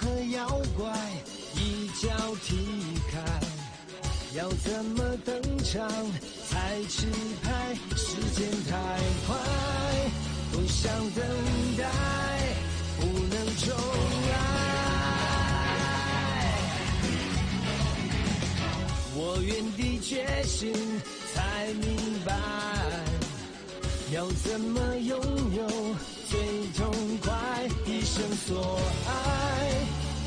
和妖怪一脚踢开，要怎么登场才吃牌？时间太快，不想等待，不能重来。我原地觉醒，才明白要怎么拥有最痛快。一生所爱，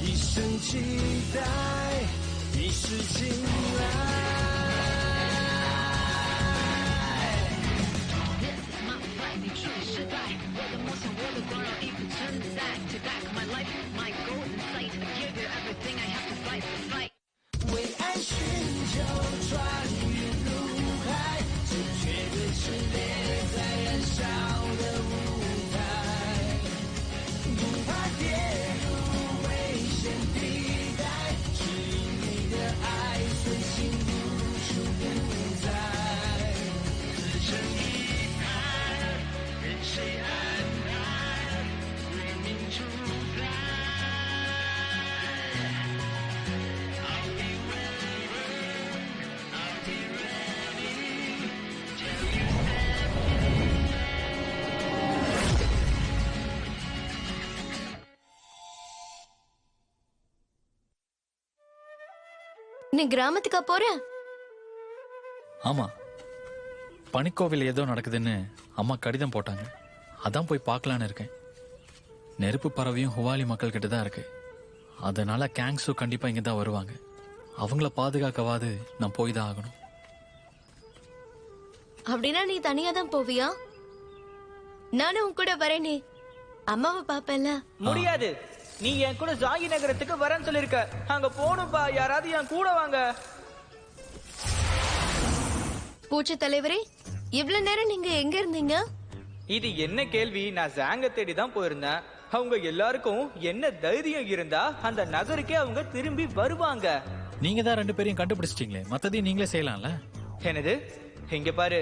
一生期待，一世青睐。为爱寻求穿越怒海，这绝对是烈在燃烧的舞台，不怕跌入危险地带，指引你的爱随心如初不在。自成一派，任谁安排，为民主宰。நீ கிராமத்துக்கா போற? ஆமா, பனிக்கோவில் ஏதோ நடக்குதுன்னு அம்மா கடிதம் போட்டாங்க. அதான் போய் பார்க்கலான்னு இருக்கேன். நெருப்பு பறவையும் ஹுவாலி மக்கள் கிட்ட தான் இருக்கு. அதனால கேங்ஸும் கண்டிப்பா இங்க தான் வருவாங்க. அவங்கள பாதுகாக்கவாது நான் போய் தான் ஆகணும். அப்படின்னா நீ தனியா தான் போவியா? நானும் உன் கூட வரேனே, அம்மாவை பாப்பேன்ல. முடியாது, நீ என் கூட ஜாகி நகரத்துக்கு வரேன்னு சொல்லிருக்க. அங்க போகணும்பா, யாராவது என் கூட வாங்க. பூச்சி தலைவரே, இவ்வளவு நேரம் நீங்க எங்க இருந்தீங்க? இது என்ன கேள்வி? நான் ஜாங்க தேடி தான் போயிருந்தேன். அவங்க எல்லாருக்கும் என்ன தைரியம் இருந்தா அந்த நகருக்கே அவங்க திரும்பி வருவாங்க. நீங்க தான் 2 பேரையும் கண்டுபிடிச்சிட்டீங்களே, மத்ததையும் நீங்களே செய்யலாம்ல. என்னது? இங்க பாரு,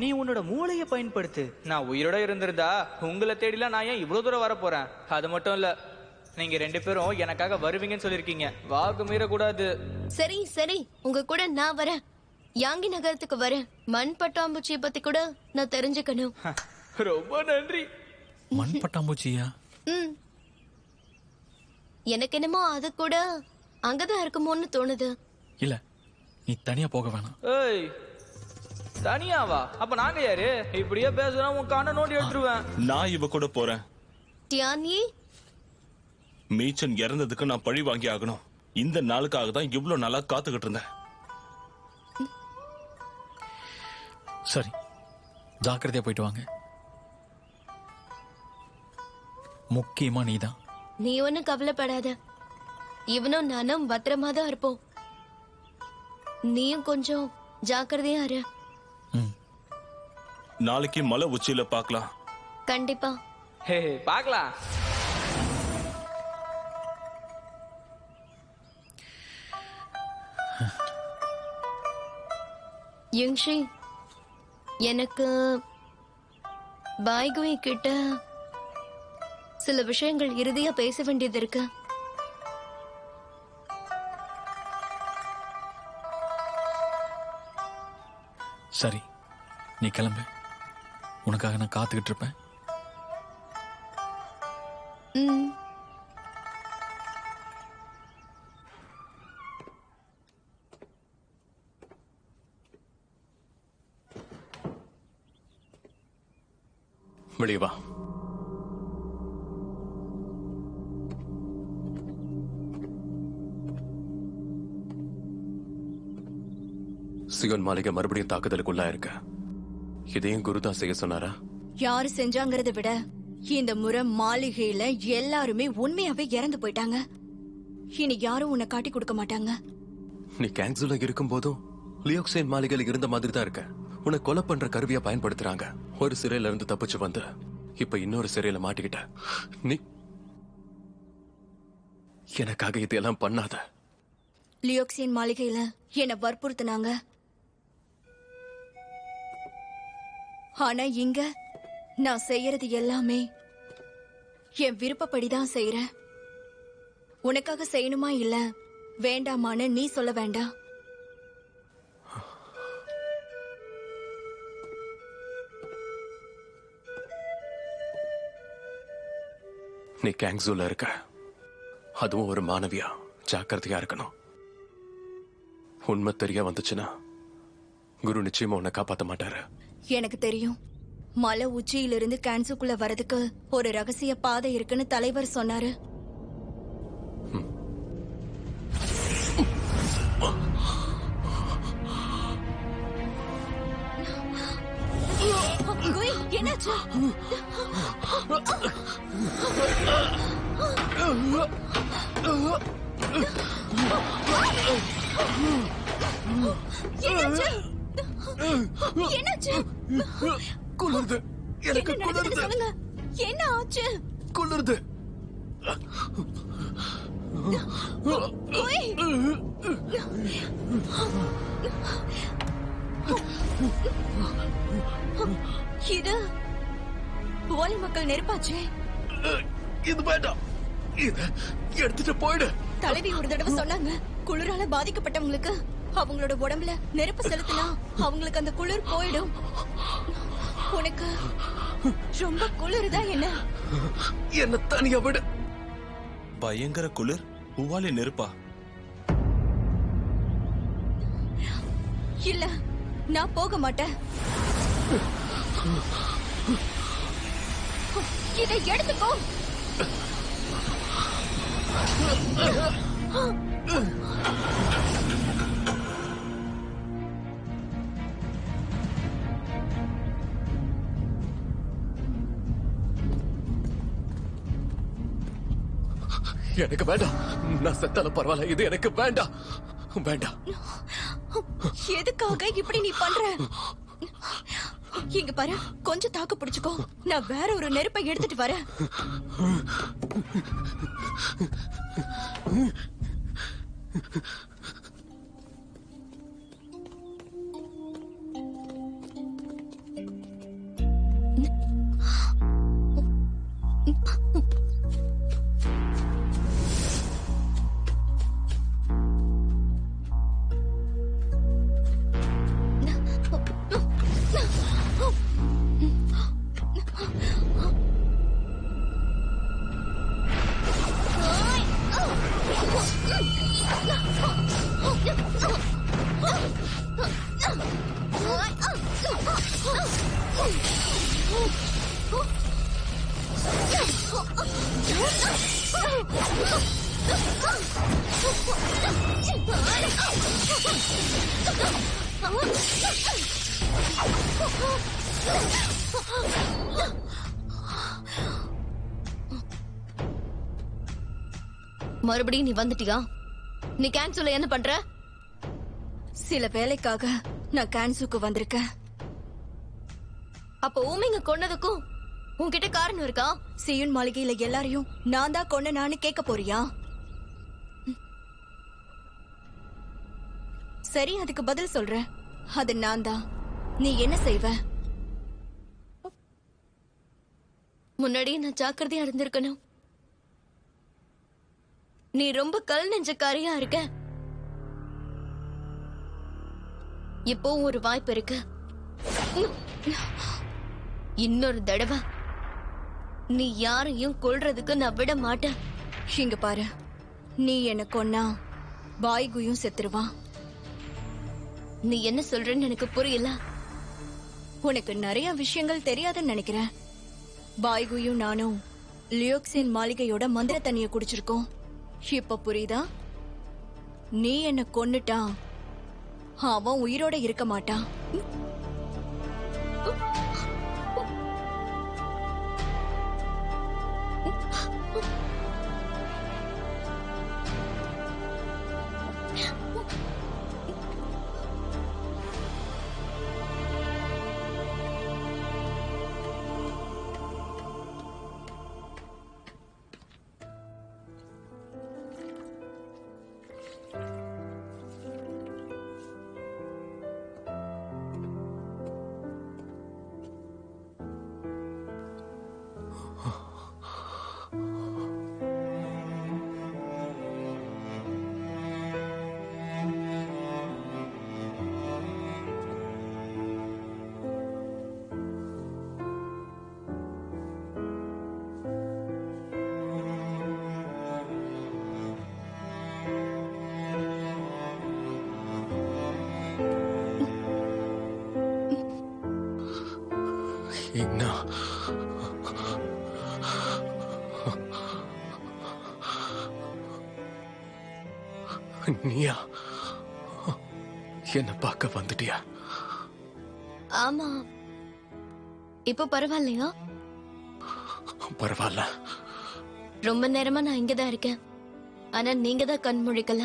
நீ உன்னோட மூளையை பயன்படுத்து. நான் உயிரோட இருந்திருந்தா உங்களை தேடிலாம் நான் ஏன் இவ்வளவு தூரம் வர போறேன்? அது மட்டும் இல்ல, நீங்க 2 பேரும் எனக்காக வருவீங்கன்னு சொல்லிருக்கீங்க. வாக்கு மீறக்கூடாது. சரி சரி, உங்க கூட நான் வரேன். யாங்கி நகரத்துக்கு வரேன். மண் பட்டாம்பூச்சியை பத்தி கூட நான் தெரிஞ்சுக்கணும். ரொம்ப நன்றி. மண் பட்டாம்பூச்சியா? எனக்கு என்னமோ அது கூட அங்கதான் இருக்குமோன்னு தோணுது. இல்ல, நீ தனியா போக வேணாம். ஏய், தனியாவா? அப்ப நாங்க யாரு? இப்படியே பேசுனா உன் கண்ணை நோண்டி எடுத்துருவேன். நான் இவ கூட போறேன். டியானி, மீச்சன் இறந்ததுக்கு நான் பழி வாங்கி ஆகணும். இந்த நாளுக்காக தான் இவ்வளவு நாளா காத்துக்கிட்டு இருந்தேன். சரி, ஜாக்கிரதையா போயிட்டு வாங்க. முக்கியமா நீதான். நீ ஒன்னும் கவலைப்படாத. இவனும் நானும் பத்திரமா தான் இருப்போம். நீயும் கொஞ்சம் ஜாக்கிரதையா இரு. நாளைக்கு மலை உச்சியில பார்க்கலாம். கண்டிப்பா. ஹே, பார்க்கலாம். யுங்ஷி, எனக்கு பாய்குவி கிட்ட சில விஷயங்கள் இறுதியா பேச வேண்டியது இருக்கு. சரி, நீ கிளம்பு. உனக்காக நான் காத்துக்கிட்டு இருப்பேன். வெளியே வா. சியோன் மாளிகை மறுபடியும் தாக்குதலுக்குள்ளா இருக்க. இதையும் குருதான் செய்ய சொன்னாரா? யாரு செஞ்சாங்கறத விட இந்த முறை மாளிகையில எல்லாருமே உண்மையாவே இறந்து போயிட்டாங்க. இனி யாரும் உன்னை காட்டி கொடுக்க மாட்டாங்க. நீ கேங்ஸுல இருக்கும் போதும் லியோக்சேன் மாளிகையில இருந்த மாதிரி தான் இருக்க. உன்னை கொலை பண்ற கருவியா பயன்படுத்துறாங்க. ஒரு சிறையில இருந்து தப்பிச்சு வந்து இப்ப இன்னொரு சிறையில மாட்டிக்கிட்ட. நீ எனக்காக இதெல்லாம் பண்ணாத. லியோக்சேன் மாளிகையில என்ன வற்புறுத்தினாங்க. ஆனா இங்க நான் செய்யறது எல்லாமே என் விருப்பப்படிதான் செய்யறேன். உனக்காக செய்யணுமா இல்ல வேண்டாமான்னு நீ சொல்ல வேண்டாம். நீ கேங்ஸூல இருக்க, அதுவும் ஒரு மாணவியா ஜாக்கிரதையா இருக்கணும். உண்மை தெரிய வந்துச்சுன்னா குரு நிச்சயமா உன்னை காப்பாத்த மாட்டாரு. எனக்கு தெரியும். மலை உச்சியிலிருந்து கேன்சுக்குள்ள வரதுக்கு ஒரு ரகசிய பாதை இருக்குன்னு தலைவர் சொன்னாரு. குய், என்னாச்சு? என்னாச்சு? என்னாச்சு? குளிருது, எனக்கு என்ன நடக்குதுன்னு குளிருது, சொல்லுங்க. என்ன ஆச்சு? குளிருது. குய். இது ஓலை மக்கள் நெருப்பாச்சே. இது வேண்டாம், இத எடுத்துட்டு போயிடு. தலைவி ஒரு தடவை சொன்னாங்க, குளிரால பாதிக்கப்பட்டவங்களுக்கு அவங்களோட உடம்புல நெருப்பு செலுத்தினா அவங்களுக்கு அந்த குளிர் போயிடும். உனக்கு ரொம்ப குளிருதா என்ன? என்ன தனியா விடு. பயங்கர குளிர், உவாலி நெருப்பா? இல்ல, நான் போக மாட்டேன். இதை எடுத்துக்கோ. எனக்கு வேண்டாம், நான் செத்தாலும் பரவாயில்ல, இது எனக்கு வேண்டாம். வேண்டாம். எதுக்காக இப்படி நீ பண்ற? இங்க பாரு, கொஞ்சம் தாக்கு பிடிச்சுக்கோ. நான் வேற ஒரு நெருப்பை எடுத்துட்டு வரேன். மறுபடியும் நீ வந்துட்டியா? நீ கேன்சூல என்ன பண்ற? சில வேலைக்காக நான் கேன்சுக்கு வந்திருக்கேன். அப்ப ஊமிங்க கொன்னதுக்கும் உன்கிட்ட காரணம் இருக்கா? சியுன் மாளிகையில எல்லாரையும் நான் தான் கொன்னனான்னு கேட்க போறியா? சரி, அதுக்கு பதில் சொல்றேன். அது நான் தான். நீ என்ன செய்வ? முன்னாடியே நான் ஜாக்கிரதையா இருந்திருக்கணும். நீ ரொம்ப கல் நெஞ்சக்காரியா இருக்க. இப்போ ஒரு வாய்ப்பு இருக்கு. இன்னொரு தடவை நீ யாரையும் கொல்றதுக்கு நான் விட மாட்டேன். இங்க பாரு, நீ என்ன கொன்னா பாய்குயும் செத்துருவான். நீ என்ன சொல்றன்னு எனக்கு புரியல. உனக்கு நிறைய விஷயங்கள் தெரியாதுன்னு நினைக்கிறேன். பாய்குயும் நானும் லியோக்சின் மாளிகையோட மந்திர தண்ணிய குடிச்சிருக்கோம். இப்ப புரியுதா? நீ என்ன கொன்னுட்டா அவன் உயிரோட இருக்க மாட்டான். இக்னா, நீயா என்ன பார்க்க வந்துட்டியா? ஆமா. இப்போ பரவாயில்லையா? பரவாயில்ல. ரொம்ப நேரமா நான் இங்கதான் இருக்கேன். ஆனா நீங்க தான் கண் முழிக்கல.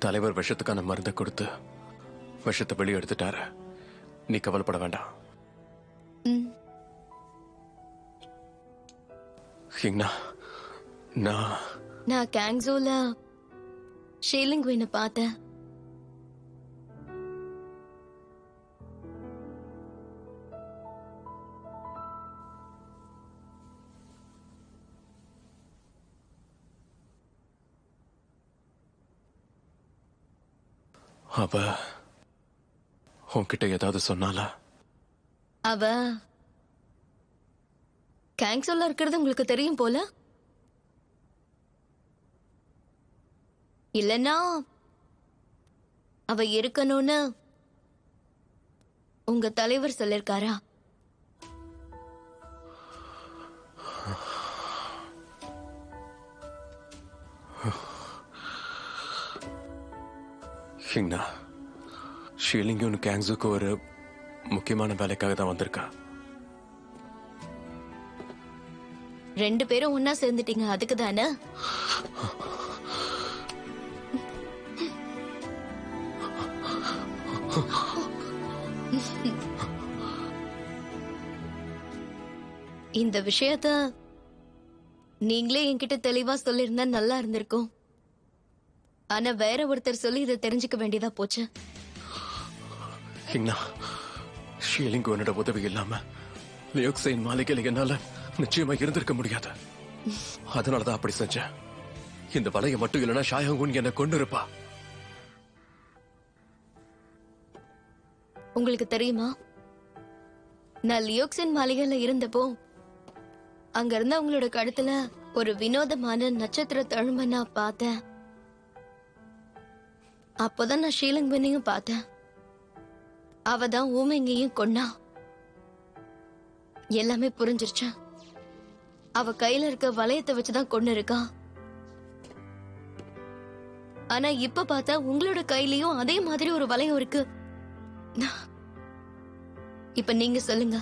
தலைவர் விஷத்துக்கான மருந்தை கொடுத்து விஷத்தை வெளியே எடுத்துட்டாரு. நீ கவலைப்பட வேண்டாம். ம். இக்னா, நான் கேங்ஸோல ஷேலிங்குவினை பார்த்தேன். அவ உன்கிட்ட ஏதாவது சொன்னாலா? அவ கேங்ஸோல இருக்கிறது உங்களுக்கு தெரியும் போல. இல்லனா அவ இருக்கணும்னு உங்க தலைவர் சொல்லிருக்காரா? இக்னா, ஷீலிங்கும் கேங்ஸுக்கு ஒரு முக்கியமான வேலைக்காக தான் வந்திருக்கா. 2 பேரும் ஒன்னா சேர்ந்துட்டீங்க, அதுக்கு தானே? இந்த விஷயத்த நீங்களே என்கிட்ட தெளிவா சொல்லிருந்தா நல்லா இருந்திருக்கும். ஆனா வேற ஒருத்தர் சொல்லி இதை தெரிஞ்சுக்க வேண்டியதா போச்சு. இக்னா, ஷீலிங் உன்னோட உதவி இல்லாம லியோக்சைன் மாளிகையில என்னால நிச்சயமா இருந்திருக்க முடியாது. அதனாலதான் அப்படி செஞ்சேன். இந்த வலைய மட்டும் இல்லைன்னா ஷாயங்குன் என்னை கொண்டு இருப்பா. உங்களுக்கு தெரியுமா, நான் லியோக்சின் மாளிகையில இருந்தப்போ அங்க இருந்த அவங்களோட கழுத்துல ஒரு வினோதமான நட்சத்திர தழும்ப நான் பார்த்தேன். அப்போதான் நான் ஷீலங்வனையும் பார்த்தேன். அவதான் ஊமைங்கையும் கொன்னா. எல்லாமே புரிஞ்சிருச்சு. அவ கையில இருக்க வளையத்தை வச்சுதான் கொண்டு இருக்கா. ஆனா இப்ப பார்த்தா உங்களோட கையிலயும் அதே மாதிரி ஒரு வளையம் இருக்கு. இப்ப நீங்க சொல்லுங்க,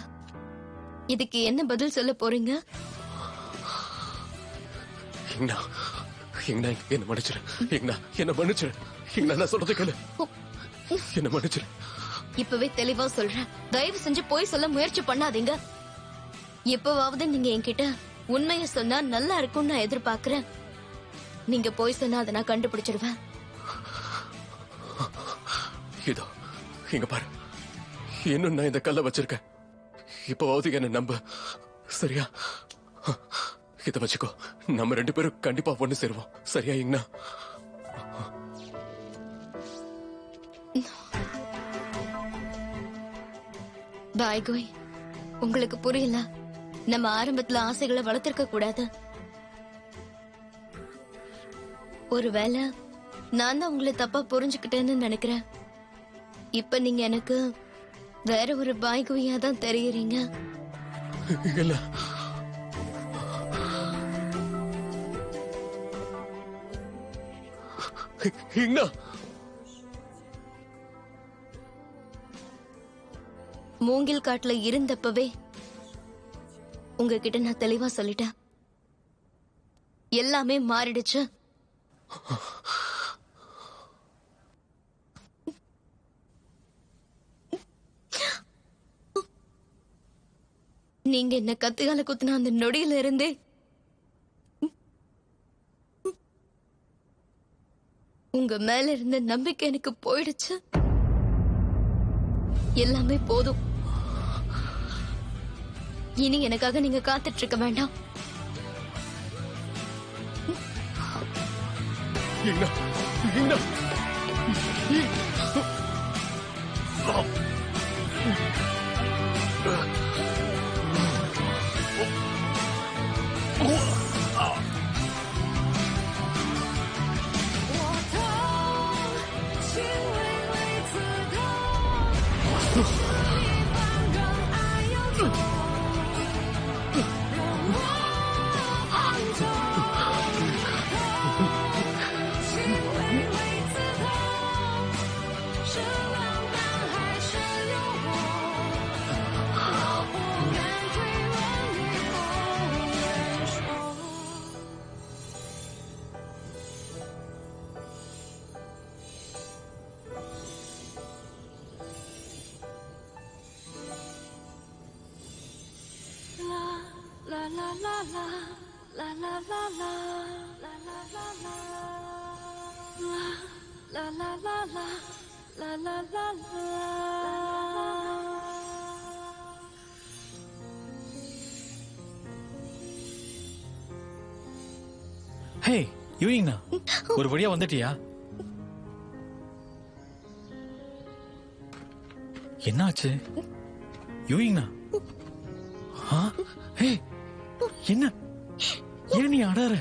இதுக்கு என்ன பதில் சொல்ல போறீங்க? இக்னா, இக்னா, என்ன மன்னிச்சிரு. இக்னா, என்ன மன்னிச்சிரு. இக்னா, நான் சொல்றது கேளு. என்ன மன்னிச்சிரு. இப்பவே தெளிவா சொல்றேன், தயவு செஞ்சு போய் சொல்ல முயற்சி பண்ணாதீங்க. எப்பவாவது நீங்க என்கிட்ட உண்மைய சொன்னா நல்லா இருக்கும்னு நான் எதிர்பார்க்கிறேன். நீங்க போய் சொன்னா அதை நான் கண்டுபிடிச்சிடுவேன். இதோ இங்க பாரு, இன்னும் நான் இந்த கல்லை வச்சிருக்கேன். இப்பவாவது என்ன நம்ப, சரியா? இத வச்சுக்கோ. நம்ம 2 பேரும் கண்டிப்பா ஒண்ணு சேருவோம், சரியா இக்னா? பாய்கோய், உங்களுக்கு புரியல. நம்ம ஆரம்பத்துல ஆசைகளை வளர்த்திருக்க கூடாது. ஒருவேளை நான் தான் உங்களை தப்பா புரிஞ்சுக்கிட்டேன்னு நினைக்கிறேன். இப்ப நீங்க எனக்கு வேற ஒரு பாய்கோயா தான் தெரியுறீங்க. இல்ல, இக்னா, மூங்கில் காட்டுல இருந்தப்பவே உங்ககிட்ட நான் தெளிவா சொல்லிட்டேன். எல்லாமே மாறிடுச்சு. நீங்க என்ன கத்தியால குத்துன அந்த நொடியில இருந்தே உங்க மேல இருந்த நம்பிக்கை எனக்கு போயிடுச்சு. எல்லாமே போதும். இனி எனக்காக நீங்க காத்துட்டு இருக்க வேண்டாம். இக்னா, இக்னா, ஹே யூயிங்னா, ஒரு வழியா வந்துட்டியா? என்னாச்சு யூயிங்னா? ஹே என்ன, ஏன் நீ அடற?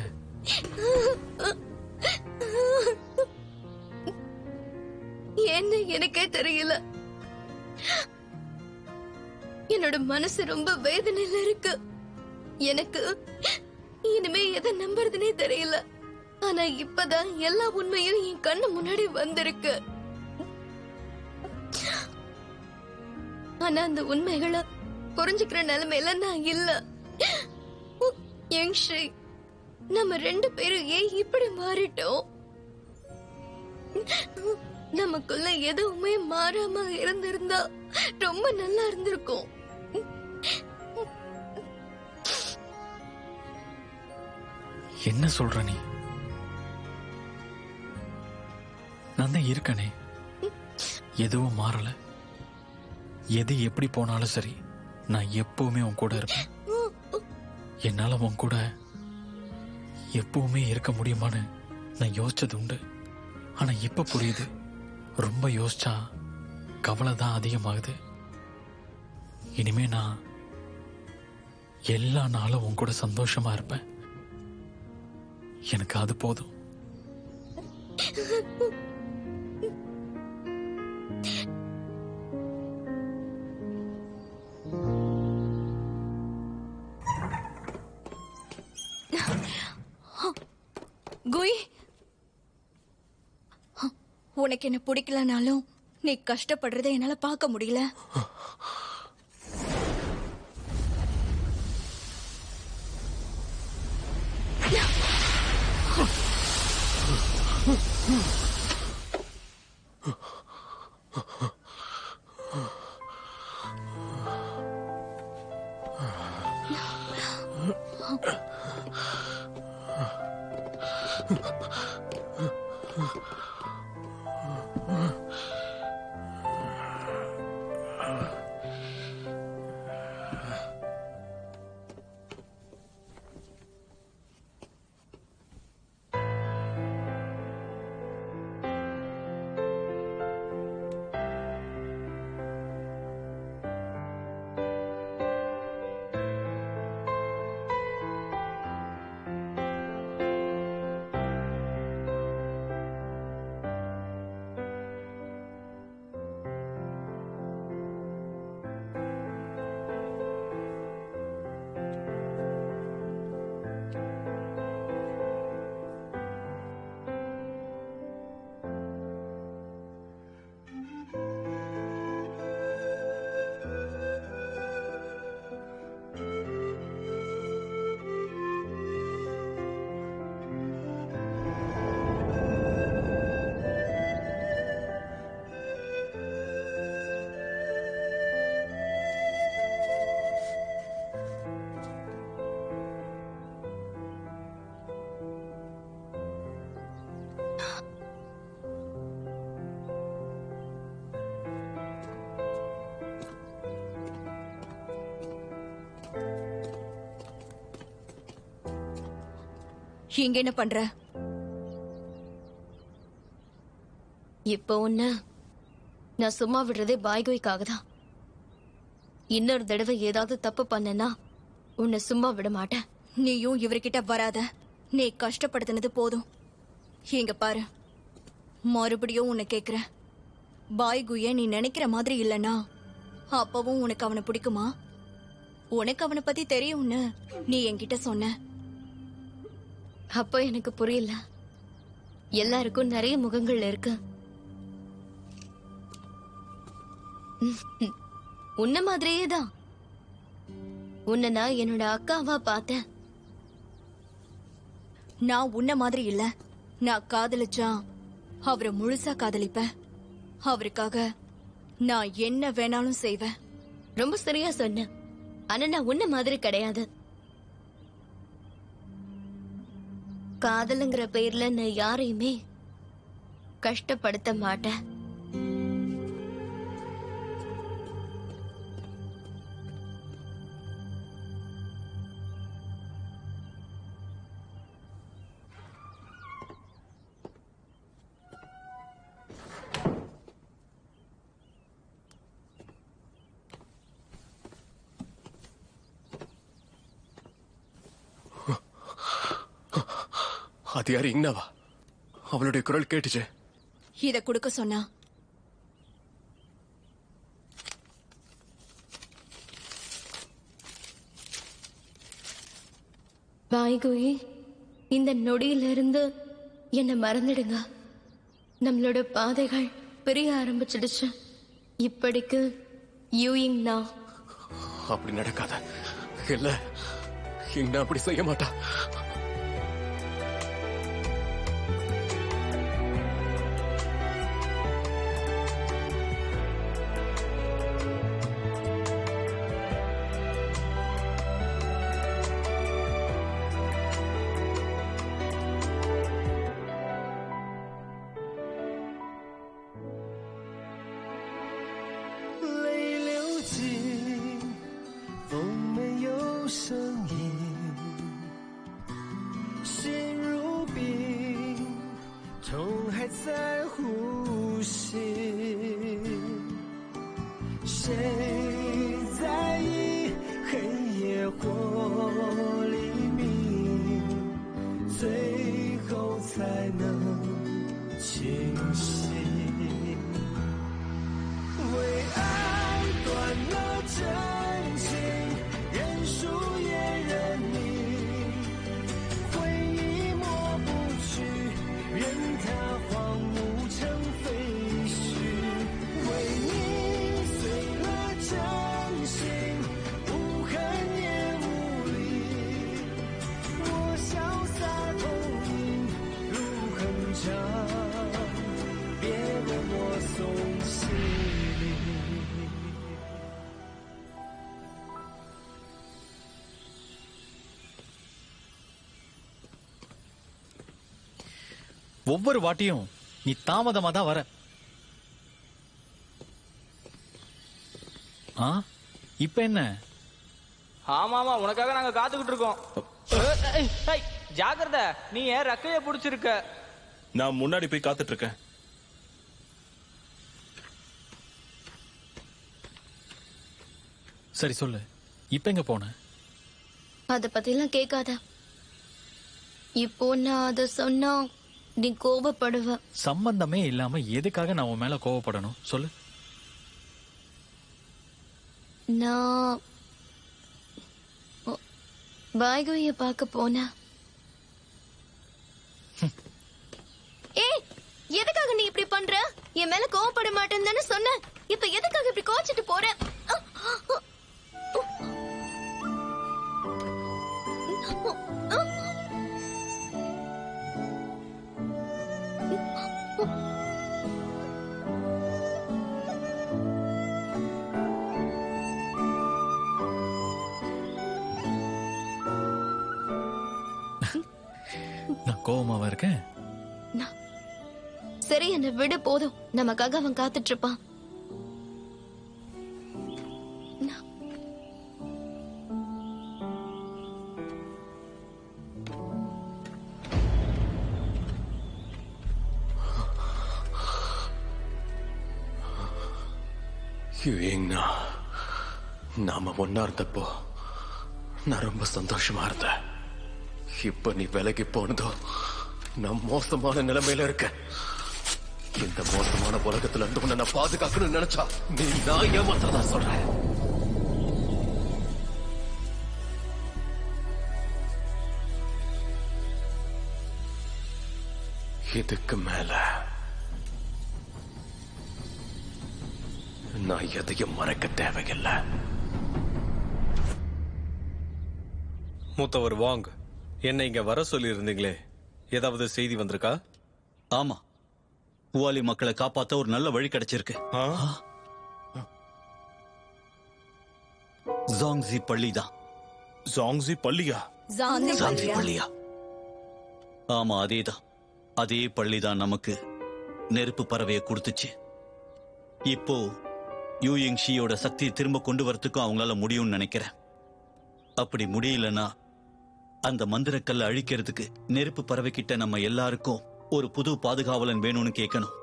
என்ன எனக்கே தெரியல. என்னோட மனசு ரொம்ப வேதனையில இருக்கு. எனக்கு இனிமே எதை நம்புறதுனே தெரியல. ஆனா இப்பதான் எல்லா உண்மையும் என் கண்ணு முன்னாடி வந்திருக்கு. ஆனா அந்த உண்மைகளை புரிஞ்சுக்கிற நிலைமையில நான் இல்ல. யங்ஸ்ரீ, நம்ம 2 பேரும் ஏன் இப்படி மாறிட்டோம்? நமக்குள்ள எதுவுமே மாறாம இருந்திருந்தா ரொம்ப நல்லா இருந்திருக்கும். என்ன சொல்ற நீ? நான் தான் இருக்கனே, எதுவும் மாறல. எது எப்படி போனாலும் சரி, நான் எப்பவுமே உன் கூட இருப்பேன். என்னால உன் கூட எப்பவுமே இருக்க முடியுமான்னு நான் யோசிச்சது உண்டு. ஆனா இப்ப புரியுது, ரொம்ப யோசிச்சா கவலை தான் அதிகமாகுது. இனிமே நான் எல்லா நாளும் உன் கூட சந்தோஷமா இருப்பேன். எனக்கு அது போதும். குய், உனக்கு என்ன பிடிக்கலனாலும் நீ கஷ்டப்படுறதை என்னால பார்க்க முடியல. இங்க என்ன பண்ற? இப்போ உன்ன நான் சும்மா விடுறதே பாய்கோய்க்காக தான். இன்னொரு தடவை ஏதாவது தப்பு பண்ணனா உன்னை சும்மா விட மாட்டேன். நீயும் இவர்கிட்ட வராத. நீ கஷ்டப்படுத்தினது போதும். இங்க பாரு, மறுபடியும் உன்னை கேக்குறேன். பாய் குயே நீ நினைக்கிற மாதிரி இல்லனா அப்பவும் உனக்கு அவனை பிடிக்குமா? உனக்கு அவனை பத்தி தெரியும்னு நீ என்கிட்ட சொன்ன. அப்போ எனக்கு புரியல. எல்லாருக்கும் நிறைய முகங்கள் இருக்கு. உன்ன மாதிரியே தான். உன்னை நான் என்னோட அக்காவா பார்த்தேன். நான் உன்ன மாதிரி இல்ல. நான் காதலிச்சா அவரை முழுசா காதலிப்பேன். அவருக்காக நான் என்ன வேணாலும் செய்வேன். ரொம்ப சரியா சொன்ன. ஆனா நான் உன்ன மாதிரி கிடையாது. காதலுங்கிற பேர்ல நான் யாரையுமே கஷ்டப்படுத்த மாட்டேன். அது யாரு? இங்னாவா? அவளுடைய குரல் கேட்டுச்சு. இத கொடுக்க சொன்னா. பாய்குயி, இந்த நொடியிலிருந்து என்னை மறந்துடுங்க. நம்மளோட பாதைகள் பிரிய ஆரம்பிச்சிடுச்சு. இப்படிக்கு யூயிங்னா. அப்படி நடக்காத. இல்ல, இங்னா அப்படி செய்ய மாட்டா. ஒவ்வொரு வாட்டியும் நீ தாமதமா தான் வர. இப்ப என்ன? ஆமா உனக்காக நாங்க காத்துக்கிட்டு இருக்கோம். ஜாகிரதை, நீ ஏன் ரக்கைய புடிச்சிருக்க? நான் முன்னாடி போய் காத்துட்டு இருக்கேன். சரி சொல்லு, இப்ப எங்க போன? அத பத்திலாம் கேட்காத. இப்போ நான் அத சொன்னா நீ கோபப்படுவ. சம்பந்தமே இல்லாம எதுக்காக நான் உன் மேல கோபப்படணும் சொல்லு. நான் பாய்குய பார்க்க போன. ஏய், எதுக்காக நீ இப்படி பண்ற? என் மேல கோவப்பட மாட்டேன்னு தானே சொன்ன. இப்ப எதுக்காக இப்படி கோச்சிட்டு போற? நான் கோவமாவா இருக்கேன்? சரி, என்ன விட போதும். நமக்காக அவன் காத்துட்டு இருப்பான். நாம ஒன்னா இருந்தப்போ நான் ரொம்ப சந்தோஷமா இருந்தேன். இப்ப நீ விலகி போனதோ நான் மோசமான நிலைமையில இருக்கேன். இந்த மோசமான உலகத்துல இருந்து உன்னை நான் பாதுகாக்கணும்னு நினைச்சா நீ நான் ஏமாத்துறதா சொல்ற. இதுக்கு மேல நான் எதையும் மறைக்க தேவையில்லை. மூத்தவர் வாங், என்ன இங்க வர சொல்லி இருந்தீங்களே, ஏதாவது செய்தி வந்திருக்கா? ஆமா, ஹுவாலி மக்களை காப்பாத்த ஒரு நல்ல வழி கிடைச்சிருக்கு. ஜாங்ஸி பள்ளிதான். ஜாங்ஸி பள்ளியா? ஜாங்ஸி பள்ளியா? ஆமா, அதேதான். அதே பள்ளிதான் நமக்கு நெருப்பு பறவையை கொடுத்துச்சு. இப்போ யூயிங் ஷியோட சக்தியை திரும்ப கொண்டு வரத்துக்கும் அவங்களால முடியும்னு நினைக்கிறேன். அப்படி முடியலன்னா அந்த மந்திரக்கல்ல அழிக்கிறதுக்கு நெருப்பு பறவை கிட்ட நம்ம எல்லாருக்கும் ஒரு புது பாதுகாவலன் வேணும்னு கேட்கணும்.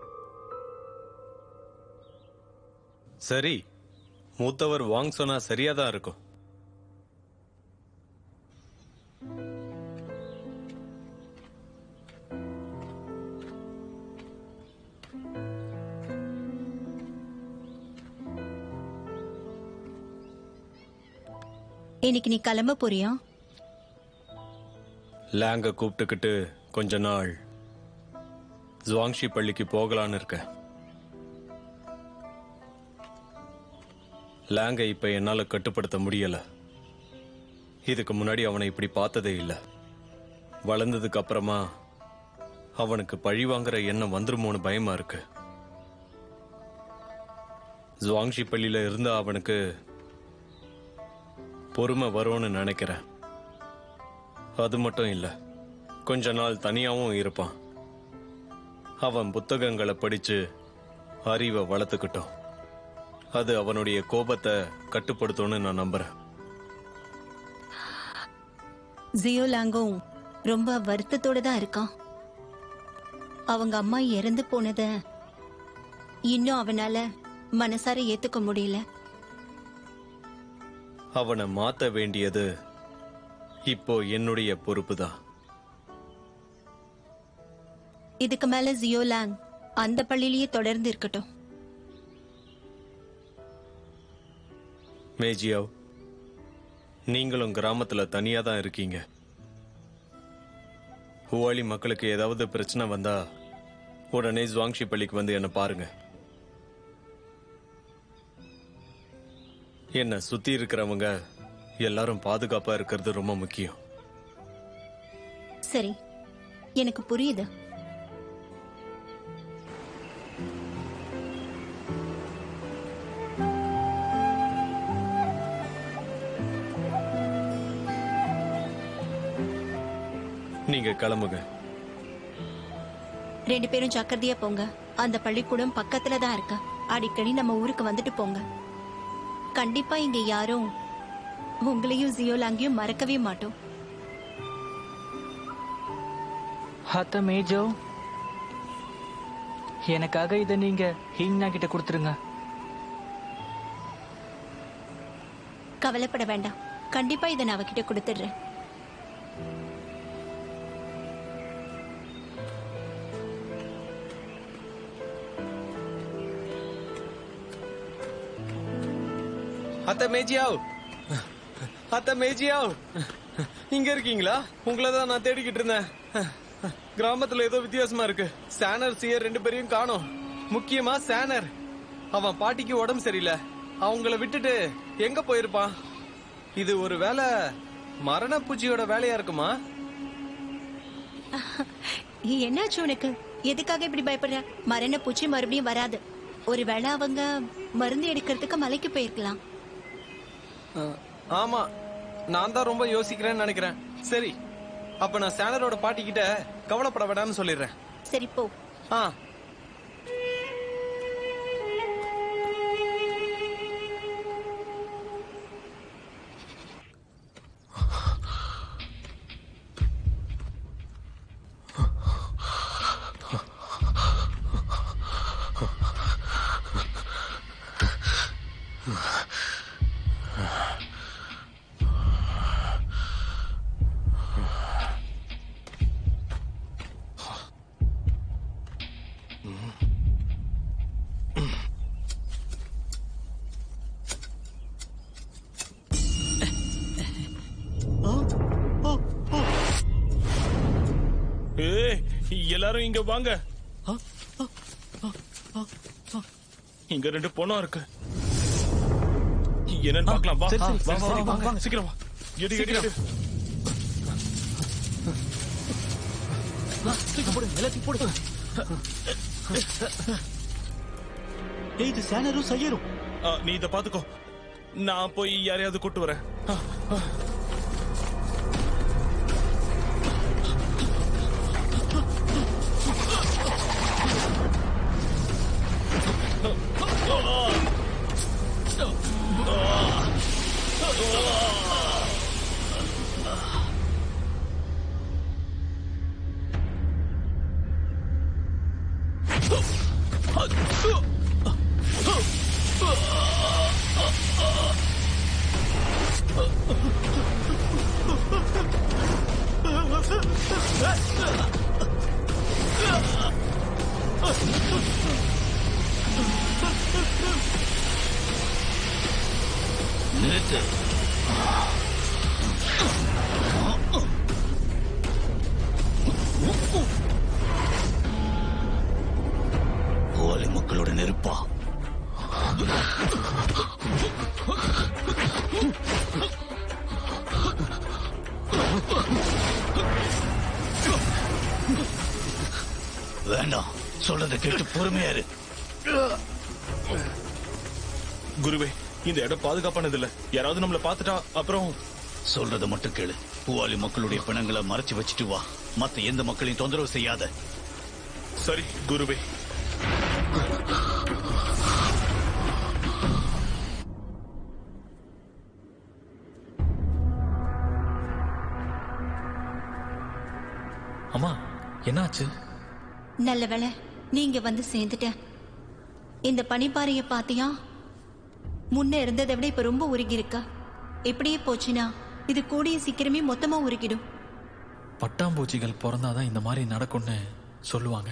சரி, மூத்தவர் வாங் சொன்னா சரியாதான் இருக்கும். இன்னைக்கு நீ கிளம்ப போறியா? லேங்க கூப்பிட்டுக்கிட்டு கொஞ்ச நாள் ஜுவாங்ஷி பள்ளிக்கு போகலான்னு இருக்க. லேங்க இப்ப என்னால கட்டுப்படுத்த முடியல. இதுக்கு முன்னாடி அவனை இப்படி பார்த்ததே இல்லை. வளர்ந்ததுக்கு அப்புறமா அவனுக்கு பழி வாங்குற எண்ணம் வந்துருமோன்னு பயமா இருக்கு. ஜுவாங்ஷி பள்ளியில இருந்த அவனுக்கு பொறுமை வரும்னு நினைக்கிறேன். அது மட்டும் இல்ல, கொஞ்ச நாள் தனியாவும் இருப்பான். அவன் புத்தகங்களை படிச்சு அறிவை வளர்த்துக்கிட்டோம். அது அவனுடைய கோபத்தை கட்டுப்படுத்தும்னு நான் நம்புறேன். ஜியோலாங்கும் ரொம்ப வருத்தத்தோட தான் இருக்கான். அவங்க அம்மா இறந்து போனத இன்னும் அவனால மனசார ஏத்துக்க முடியல. அவனை மாத்த வேண்டியது இப்போ என்னுடைய பொறுப்பு தான். இதுக்கு மேல ஜியோலாங் அந்த பள்ளியிலேயே தொடர்ந்து இருக்கட்டும். மேஜியாவ், நீங்களும் கிராமத்துல தனியா தான் இருக்கீங்க. ஹுவாலி மக்களுக்கு ஏதாவது பிரச்சனை வந்தா உடனே ஜுவாங்ஷி பள்ளிக்கு வந்து என்ன பாருங்க. என்ன சுத்தி இருக்கிறவங்க எல்லாரும் பாதுகாப்பா இருக்கிறது ரொம்ப முக்கியம். சரி, எனக்கு புரியுது. நீங்க கிளம்புங்க. 2 பேரும் ஜாக்கிரதையா போங்க. அந்த பள்ளிக்கூடம் பக்கத்துல தான் இருக்கு. அடிக்கடி நம்ம ஊருக்கு வந்துட்டு போங்க. கண்டிப்பா இங்க யாரும் உங்களையும் ஜியோலாங்கையும் மறக்கவே மாட்டோம். அத்த மேஜோ, எனக்காக இதை நீங்க ஹீங்னா கிட்ட கொடுத்துருங்க. கவலைப்பட வேண்டாம், கண்டிப்பா இதை நான் அவகிட்ட கொடுத்துடுறேன். அத்த மேஜியாவ், அத்த மேஜியாவ், இங்க இருக்கீங்களா? உங்களை தான் நான் தேடிக்கிட்டு இருந்தேன். கிராமத்துல ஏதோ வித்தியாசமா இருக்கு. சானர் சியர் 2 பேரையும் காணோம். முக்கியமா சானர். அவன் பாட்டிக்கு உடம்பு சரியில்லை. அவங்கள விட்டுட்டு எங்க போயிருப்பான்? இது ஒரு வேலை மரண பூச்சியோட வேலையா இருக்குமா? என்னாச்சு உனக்கு? எதுக்காக இப்படி பயப்படுற? மரண பூச்சி மறுபடியும் வராது. ஒருவேளை அவங்க மருந்து எடுக்கிறதுக்கு மலைக்கு போயிருக்கலாம். ஆமா, நான் தான் ரொம்ப யோசிக்கிறேன்னு நினைக்கிறேன். சரி, அப்ப நான் சானரோட பாட்டி கிட்ட கவலைப்பட வேண்டாம்னு சொல்லிடுறேன். சரி, போ. ஆ, ஏய், எல்லாரும் இங்க வாங்க. இங்க 2 பொணம் இருக்கு. என்னன்னு பார்க்கலாம். வா வா வா வா, வா சீக்கிரம் வா. எடு எடு எடு. எல்லாத்தையும் போடு. ஏய், இது சேனரும் சையரும். நீ இத பாத்துக்கோ. நான் போய் யாரையாவது கூட்டு வரேன். நிறுத்து. கோலி மக்களோட நெருப்பா? வேண்டாம், சொல்றதை கேட்டு பொறுமையா இரு. குருவே, இந்த இடம் பாதுகாப்பானது இல்ல. யாராவது நம்மள பாத்துட்டா அப்புறம். சொல்றதை மட்டும் கேளு. பூவாலி மக்களுடைய பிணங்களை மறைச்சு வச்சுட்டு வா. மத்த எந்த மக்களையும் தொந்தரவு செய்யாத. சரி குருவே. அம்மா, என்னாச்சு? நல்ல வேளை நீங்க வந்து சேர்ந்துட்ட. இந்த பனிப்பாறைய பாத்தியா? முன்ன இருந்ததை விட இப்ப ரொம்ப உருகி இருக்கா. இப்படியே போச்சுன்னா இது கூடிய சீக்கிரமே மொத்தமா உருகிடும். பட்டாம்பூச்சிகள் பிறந்தாதான் இந்த மாதிரி நடக்கும்னு சொல்லுவாங்க.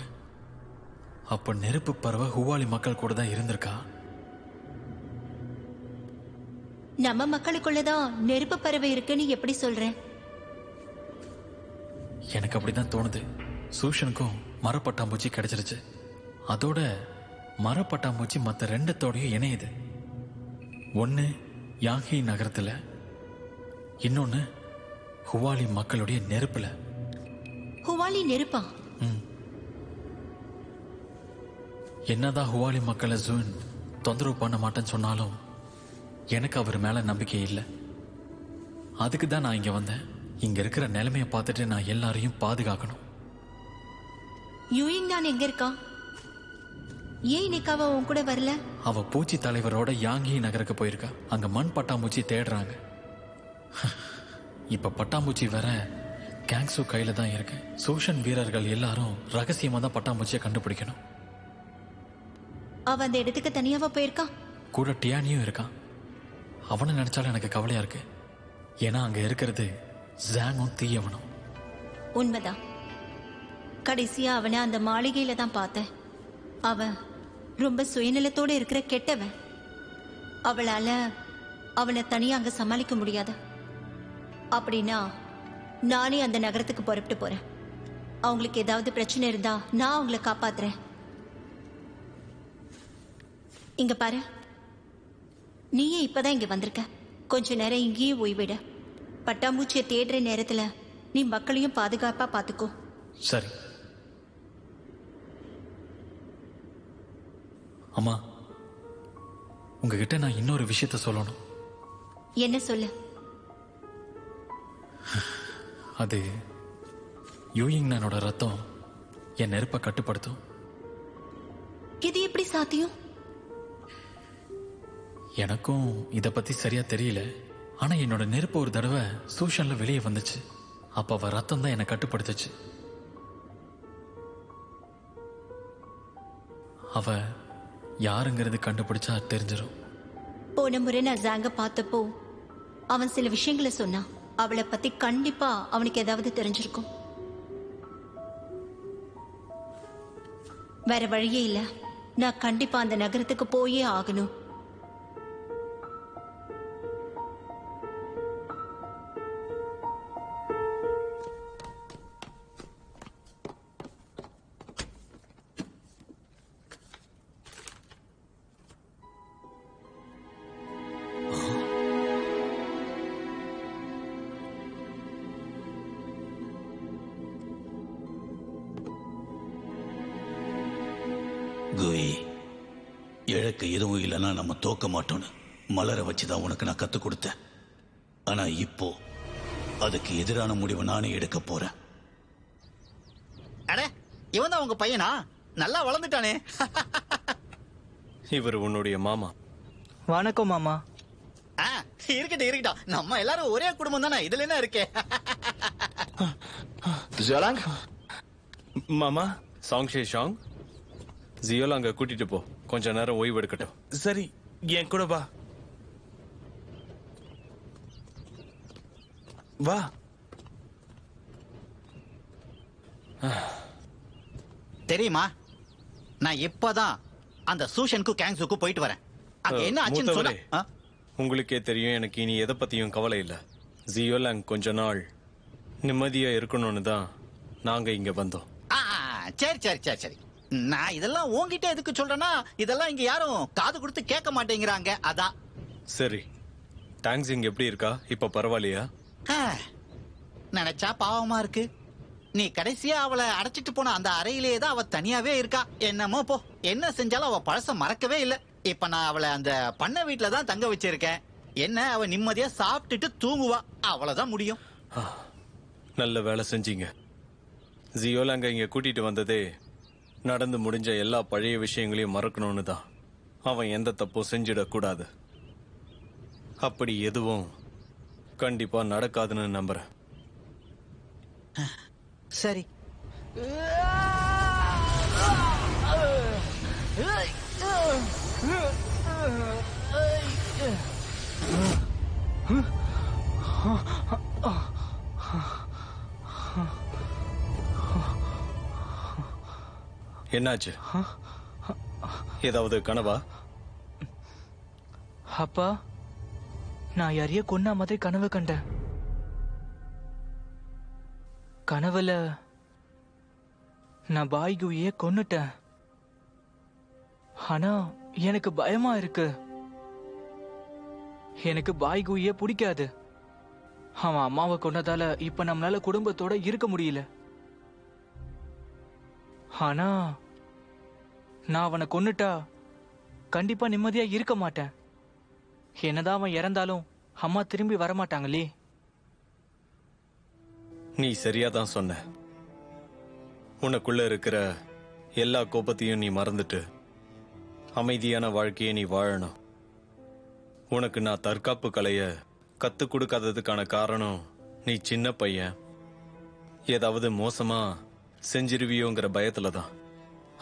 அப்ப நெருப்பு பறவை ஹுவாலி மக்கள் கூட தான் இருந்திருக்கா? நம்ம மக்களுக்குள்ளதான் நெருப்பு பறவை இருக்குன்னு எப்படி சொல்றேன்? எனக்கு அப்படிதான் தோணுது. சூஷனுக்கும் மரப்பட்டாம்பூச்சி கிடைச்சிருச்சு. அதோட மரப்பட்டாம்பூச்சி மற்ற 2 இணையுது. ஒன்னு யாங்கி நகரத்துல, இன்னொன்னு ஹுவாலி மக்களுடைய நெருப்புல. ஹுவாலி நெருப்பா? என்னதான் ஹுவாலி மக்களை ஜூன் தொந்தரவு பண்ண மாட்டேன்னு சொன்னாலும் எனக்கு அவர் மேல நம்பிக்கை இல்லை. அதுக்கு தான் நான் இங்க வந்தேன். இங்க இருக்கிற நிலைமையை பார்த்துட்டு நான் எல்லாரையும் பாதுகாக்கணும். யூயிங் நான் எங்க இருக்கா? ஏன் இன்னைக்கு அவ உன் கூட வரல? அவ பூச்சி தலைவரோட யாங்கி நகருக்கு போயிருக்கா. அங்க மண் பட்டாம்பூச்சி தேடுறாங்க. இப்ப பட்டாம்பூச்சி வேற கேங்ஸு கையில தான் இருக்கு. சூஷன் வீரர்கள் எல்லாரும் ரகசியமா தான் பட்டாம்பூச்சியை கண்டுபிடிக்கணும். அவ அந்த இடத்துக்கு தனியாவா போயிருக்கா? கூட டியானியும் இருக்கான். அவனை நினைச்சாலும் எனக்கு கவலையா இருக்கு. ஏன்னா அங்க இருக்கிறது ஜாங்கும் தீயவனும். உண்மைதான். கடைசியா அவனை அந்த மாளிகையில தான் பார்த்தேன். அவன் ரொம்ப சுயநலத்தோட இருக்கிற கெட்டவன். அவளால அவனை தனியா அங்க சமாளிக்க முடியாது. அப்படின்னா நானே அந்த நகரத்துக்கு புறப்பட்டு போறேன். அவங்களுக்கு ஏதாவது பிரச்சனை இருந்தா நான் அவங்கள காப்பாத்துறேன். இங்க பாரு, நீயே இப்பதான் இங்க வந்திருக்க. கொஞ்ச நேரம் இங்கேயே ஓய்விட. பட்டாம்பூச்சியை தேடுற நேரத்துல நீ மக்களையும் பாதுகாப்பா பாத்துக்கோ. சரி. அம்மா, உங்ககிட்ட நான் இன்னொரு விஷயத்த சொல்லணும். என்ன சொல்லு? அது யூயிங்னானோட ரத்தம் என் நெருப்பை கட்டுப்படுத்தும். இது எப்படி சாத்தியம்? எனக்கும் இத பத்தி சரியா தெரியல. ஆனா என்னோட நெருப்பு ஒரு தடவை சூஷன்ல வெளியே வந்துச்சு. அப்ப அவ ரத்தம் தான் என்னை கட்டுப்படுத்துச்சு. அவ யாருங்கிறது கண்டுபிடிச்சா தெரிஞ்சிடும். போன முறை நான் ஜாங்க பார்த்தப்போ அவன் சில விஷயங்களை சொன்னான். அவளை பத்தி கண்டிப்பா அவனுக்கு ஏதாவது தெரிஞ்சிருக்கும். வேற வழியே இல்ல. நான் கண்டிப்பா அந்த நகரத்துக்கு போயே ஆகணும். குயி, இழக்க எதுவும் இல்லைன்னா நம்ம தோக்க மாட்டோம்னு மலர வச்சுதான் உனக்கு நான் கத்துக் கொடுத்தேன். ஆனா இப்போ அதுக்கு எதிரான முடிவை நானே எடுக்க போறேன். அட, இவன் தான் உங்க பையனா? நல்லா வளர்ந்துட்டானே. இவர் உன்னுடைய மாமா. வணக்கம் மாமா. இருக்கட்டும் இருக்கட்டும், நம்ம எல்லாரும் ஒரே குடும்பம் தானே, இதுல என்ன இருக்கு? ஜலாங் மாமா. சாங் ஷே ஷாங், ஜியோல அங்க கூட்டிட்டு போ, கொஞ்ச நேரம் ஓய்வு எடுக்கட்டும். சரி, என் கூட வா. வா. தெரியுமா, நான் இப்பதான் அந்த சூஷனுக்கு கேங்ஸுக்கு போயிட்டு வரேன். அங்க என்ன ஆச்சுன்னு சொன்னா? உங்களுக்கே தெரியும், எனக்கு இனி எதை பத்தியும் கவலை இல்ல. ஜியோலாங் கொஞ்ச நாள் நிம்மதியா இருக்கணும்னு தான் நாங்க இங்க வந்தோம். சரி சரி சரி சரி. நான் இதெல்லாம் உங்ககிட்ட எதுக்கு சொல்றேன்னா, இதெல்லாம் இங்க யாரும் காது கொடுத்து கேட்க மாட்டேங்கிறாங்க, அதான். சரி, டாங்ஸிங் எப்படி இருக்கா? இப்ப பரவாயில்லையா? நினைச்சா பாவமா இருக்கு. நீ கடைசியா அவளை அடைச்சிட்டு போன அந்த அறையிலேயே தான் அவ தனியாவே இருக்கா. என்னமோ போ, என்ன செஞ்சாலும் அவ பழச மறக்கவே இல்ல. இப்ப நான் அவளை அந்த பண்ணை வீட்டுல தான் தங்க வச்சிருக்கேன். என்ன, அவ நிம்மதியா சாப்பிட்டுட்டு தூங்குவா, அவ்வளவுதான் முடியும். நல்ல வேலை செஞ்சீங்க. ஜியோலாங்க இங்க கூட்டிட்டு வந்ததே நடந்து முடிஞ்ச எல்லா பழைய விஷயங்களையும் மறக்கணும்னு தான். அவன் எந்த தப்பும் செஞ்சிடக்கூடாது. அப்படி எதுவும் கண்டிப்பா நடக்காதுன்னு நம்புறேன். சரி. என்னாச்சு? ஏதாவது கனவா? அப்பா, நான் யாரைய கொன்னா மாதிரி கனவு கண்டேன். கனவுல நான் பாய்குயே கொன்னுட்டேன். ஆனா எனக்கு பயமா இருக்கு. எனக்கு பாய்குயே பிடிக்காது. அவன் அம்மாவை கொன்னதால இப்ப நம்மளால குடும்பத்தோட இருக்க முடியல. ஆனா நான் அவனை கொன்னுட்டா கண்டிப்பா நிம்மதியா இருக்க மாட்டேன். என்னதான் அவன் இறந்தாலும் அம்மா திரும்பி வரமாட்டாங்களே. நீ சரியா தான் சொன்ன. உனக்குள்ள இருக்கிற எல்லா கோபத்தையும் நீ மறந்துட்டு அமைதியான வாழ்க்கையை நீ வாழணும். உனக்கு நான் தற்காப்பு கலைய கத்து கொடுக்காததுக்கான காரணம், நீ சின்ன பையன், ஏதாவது மோசமா செஞ்சிருவியோங்கிற பயத்துல தான்.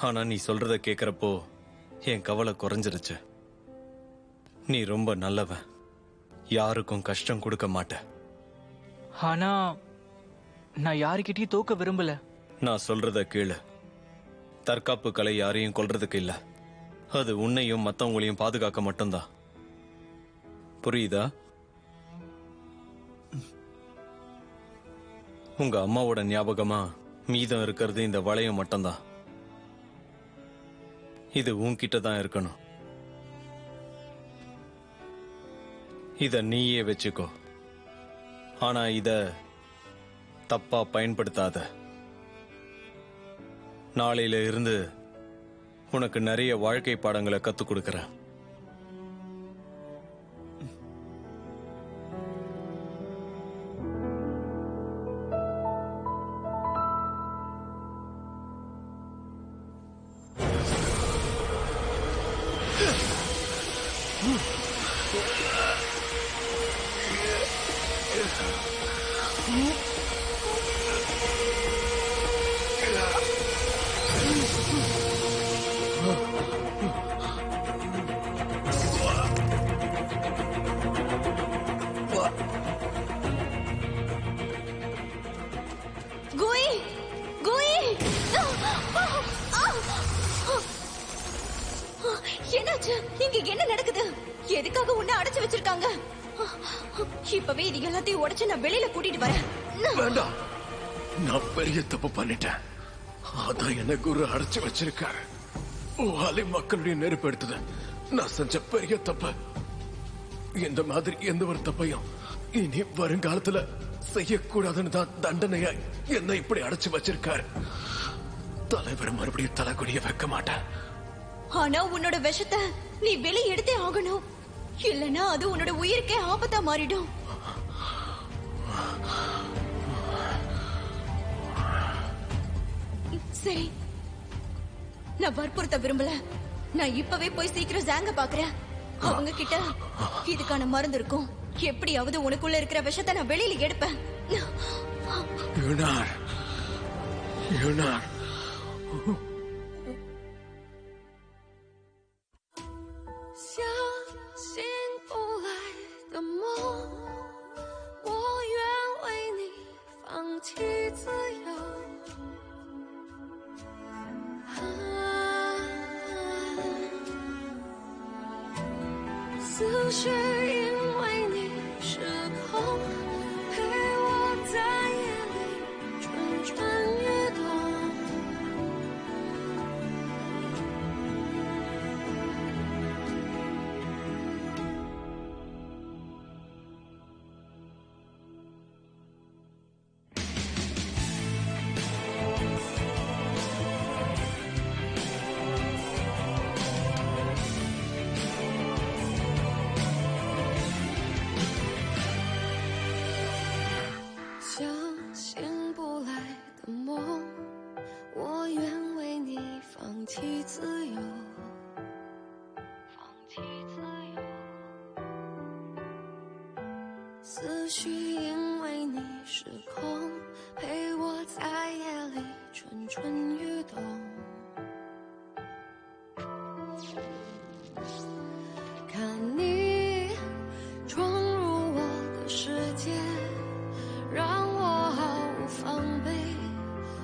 ஆனா நீ சொல்றத கேக்குறப்போ என் கவலை குறைஞ்சிருச்சு. நீ ரொம்ப நல்லவன், யாருக்கும் கஷ்டம் கொடுக்க மாட்ட. ஆனா நான் யாருக்கிட்டையும் தோக்க விரும்பல. நான் சொல்றத கேளு. தற்காப்பு கலை யாரையும் கொல்றதுக்கு இல்ல, அது உன்னையும் மத்தவங்களையும் பாதுகாக்க மட்டும்தான். புரியுதா? உங்க அம்மாவோட ஞாபகமா மீதம் இருக்கிறது இந்த வளையம் மட்டும்தான். இது உன்கிட்ட தான் இருக்கணும். இத நீயே வச்சுக்கோ. ஆனா இத தப்பா பயன்படுத்தாத. நாளையில இருந்து உனக்கு நிறைய வாழ்க்கை பாடங்களை கத்துக் கொடுக்கறேன். என்னாச்சு? இங்க என்ன நடக்குது? எதுக்காக உன்னை அடைச்சு வச்சிருக்காங்க? இப்பவே இது எல்லாத்தையும் உடைச்சு நான் வெளியில கூட்டிட்டு வரேன். வேண்டாம், நான் பெரிய தப்பு பண்ணிட்டேன். அதான் என்ன குரு அடைச்சு வச்சிருக்காரு. வாலி மக்களுடைய நெருப்பு எடுத்தது நான் செஞ்ச பெரிய தப்பு. இந்த மாதிரி எந்த ஒரு தப்பையும் இனி வருங்காலத்துல செய்யக்கூடாதுன்னு தான் தண்டனையா என்ன இப்படி அடைச்சு வச்சிருக்காரு. தலைவர் மறுபடியும் தலைக்குடிய வைக்க மாட்டேன். ஆனா உன்னோட விஷத்தை நீ வெளியே எடுத்தே ஆகணும். இல்லனா அது உன்னோட உயிருக்கே ஆபத்தா மாறிடும். சரி, நான் வற்புறுத்த விரும்பல. நான் இப்பவே போய் சீக்கிரம் ஜாங்க பாக்குறேன். அவங்க கிட்ட இதுக்கான மருந்து இருக்கும். எப்படியாவது உனக்குள்ள இருக்கிற விஷத்தை நான் வெளியில எடுப்பேன். யுனார், யுனார். 相信不来的梦，我愿为你放弃自由。思绪因为你失控，陪我在夜里蠢蠢欲动。相信不来的梦，我愿为你放弃自由，放弃自由。思绪因为你失控，陪我在夜里蠢蠢欲动。看你闯入我的世界，让我毫无防备，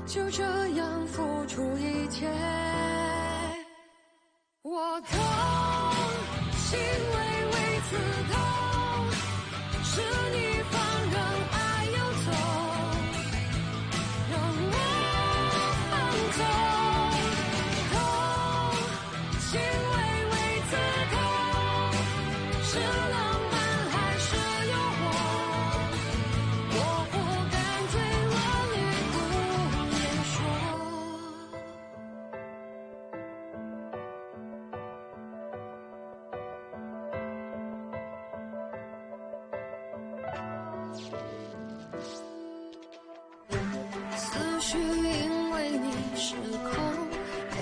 就这样付出一切。我痛，心微微刺痛，是你放任爱游走，让我放纵。痛，心微微刺痛，是浪漫还是诱惑？我不敢醉了，你不言说。思绪因为你失控，陪